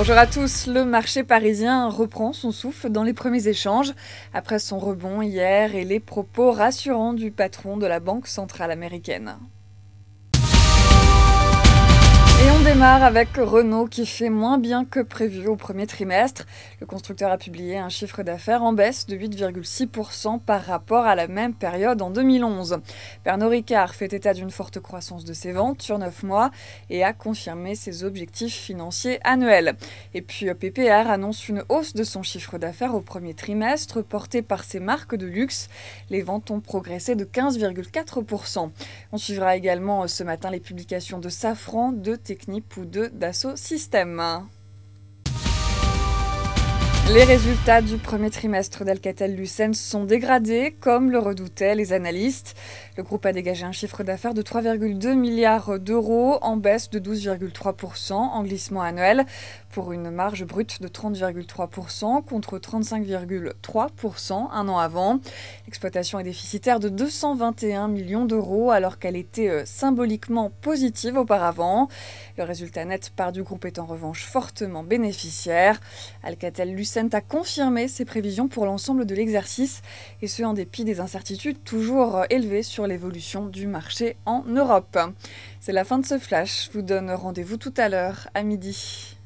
Bonjour à tous, le marché parisien reprend son souffle dans les premiers échanges après son rebond hier et les propos rassurants du patron de la Banque centrale américaine. Et on démarre avec Renault qui fait moins bien que prévu au premier trimestre. Le constructeur a publié un chiffre d'affaires en baisse de 8,6% par rapport à la même période en 2011. Pernod Ricard fait état d'une forte croissance de ses ventes sur 9 mois et a confirmé ses objectifs financiers annuels. Et puis PPR annonce une hausse de son chiffre d'affaires au premier trimestre porté par ses marques de luxe. Les ventes ont progressé de 15,4%. On suivra également ce matin les publications de Safran, de Technip ou de Dassault Systèmes. Les résultats du premier trimestre d'Alcatel-Lucent sont dégradés, comme le redoutaient les analystes. Le groupe a dégagé un chiffre d'affaires de 3,2 milliards d'euros, en baisse de 12,3% en glissement annuel, pour une marge brute de 30,3% contre 35,3% un an avant. L'exploitation est déficitaire de 221 millions d'euros, alors qu'elle était symboliquement positive auparavant. Le résultat net part du groupe est en revanche fortement bénéficiaire. Alcatel-Lucent a confirmé ses prévisions pour l'ensemble de l'exercice, et ce en dépit des incertitudes toujours élevées sur l'évolution du marché en Europe. C'est la fin de ce flash, je vous donne rendez-vous tout à l'heure à midi.